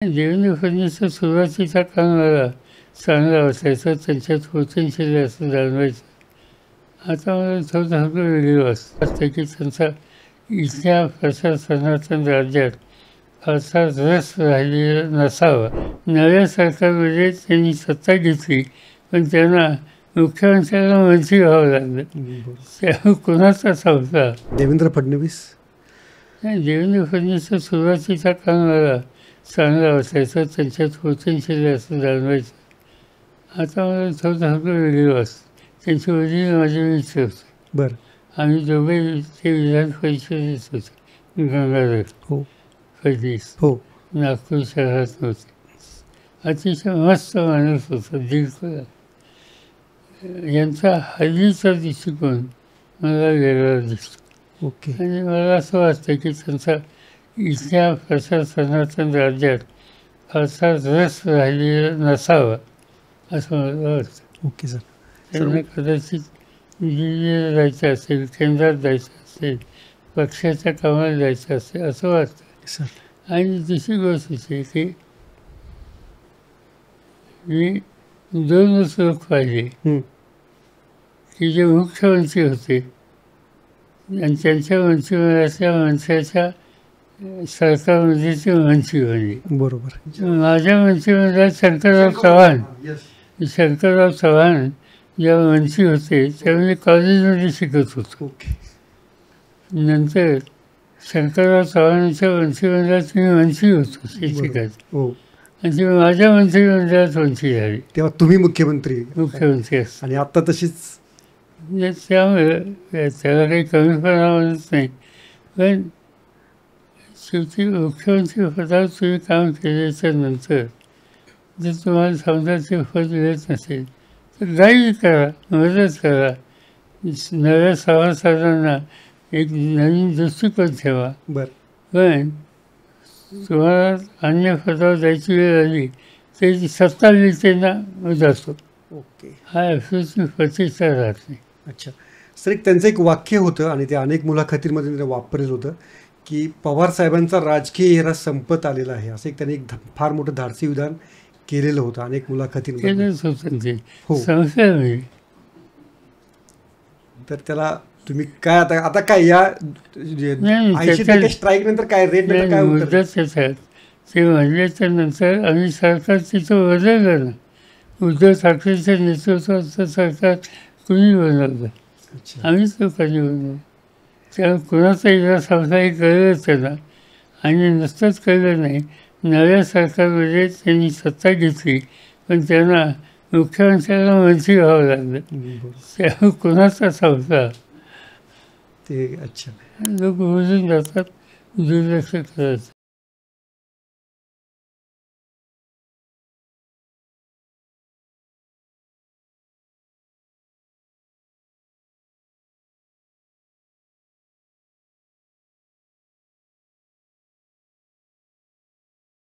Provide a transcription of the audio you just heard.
देवेंद्र फडणवीसचा सुरुवातीचा कामाला चांगला वाटायचा, त्यांच्यात पोटेन्शियल असं जाणवायचं. आता मला थोडं वेगळी वाटतं की त्यांचा इथल्या प्रशासनातून राज्यात फारसा रस राहिलेला नसावा. नव्या सरकारमध्ये त्यांनी सत्ता घेतली, पण त्यांना मुख्यमंत्र्याला मंत्री व्हावं लागलं. त्या कोणाचा संपला? देवेंद्र फडणवीस. देवेंद्र फडणवीसचा सुरुवातीचा कामाला चांगला वाटायचा, त्यांच्यात पोटेन्शियल असं जाणवायचं. आता मला थोडं वेगळी वाटतं. त्यांचे वडील माझे मित्र होते. बरं. आम्ही दोघे ते विधान परिषदेत होते. गंगाधर फडणवीस नागपूर शहरात होते. अतिशय मस्त माणूस होता, दिलखुलास. यांचा हल्लीचा दृष्टिकोन मला वेगळा दिसतो. आणि मला असं वाटतं की त्यांचा इथल्या प्रशासनातून राज्यात फारसा रस राहिलेला नसावा असं मला वाटतं. सर. त्यांना कदाचित दिल्लीला जायचं असेल, केंद्रात जायचं असेल, पक्षाच्या कामाला जायचं असेल असं वाटतं. आणि दुसरी गोष्ट अशी की मी दोनच लोक पाहिले की जे मुख्यमंत्री होते आणि त्यांच्या मंत्रिमंडळातल्या माणसाच्या सरकारमध्ये ते मंत्री बनले. बरोबर. माझ्या मंत्रिमंडळात शंकरराव चव्हाण जेव्हा मंत्री होते तेव्हा मी कॉलेजमध्ये शिकत होतो. नंतर शंकरराव चव्हाणांच्या मंत्रिमंडळात मी मंत्री होतो शिक्षकाचा. आणि ते माझ्या मंत्रिमंडळात मंत्री झाले. तेव्हा तुम्ही मुख्यमंत्री असतो. आणि आत्ता तशीच. त्यामुळे त्याला काही कमीपणा म्हणत नाही, पण शेवटी मुख्यमंत्री पदावर तुम्ही काम केल्याच्या नंतर जर तुम्हाला समाजाचे पद मिळत नसेल तर गाईड करा, मदत करा. नव्या सभासदांना एक नवीन दृष्टिकोन ठेवा. पण तुम्हाला अन्य पदावर जायची वेळ आली तरी सत्ता मिळते ना जातो. हा अफसोसची प्रतिष्ठा राहत नाही. अच्छा सर, एक त्यांचं एक वाक्य होतं आणि ते अनेक मुलाखतींमध्ये त्यांनी वापरलेलं होतं की पवार साहेबांचा राजकीय हेरा संपत आलेला आहे, असं एक त्यांनी एक फार मोठं धाडसी विधान केलेलं होतं अनेक मुलाखतींमध्ये. तर त्याला तुम्ही काय आता काय या 80% स्ट्राईक नंतर काय रेट काय मुद्दाच येतात ते म्हणल्याच्या नंतर आम्ही सरकार तिथं बदललं ना. उद्धव ठाकरेच्या नेतृत्वाचं सरकार कुणी बनवलं? आम्हीच लोकांनी बनवलं. त्यामुळे कुणाचा इजा संपला हे कळलंच त्यांना. आणि नुसतंच कळलं नाही, नव्या सरकारमध्ये त्यांनी सत्ता घेतली, पण त्यांना मुख्यमंत्र्याला मंत्री व्हावं लागलं. त्यामुळे कुणाचा संपला ते. अच्छा. लोक बोलून जातात, दुर्लक्ष करायचं.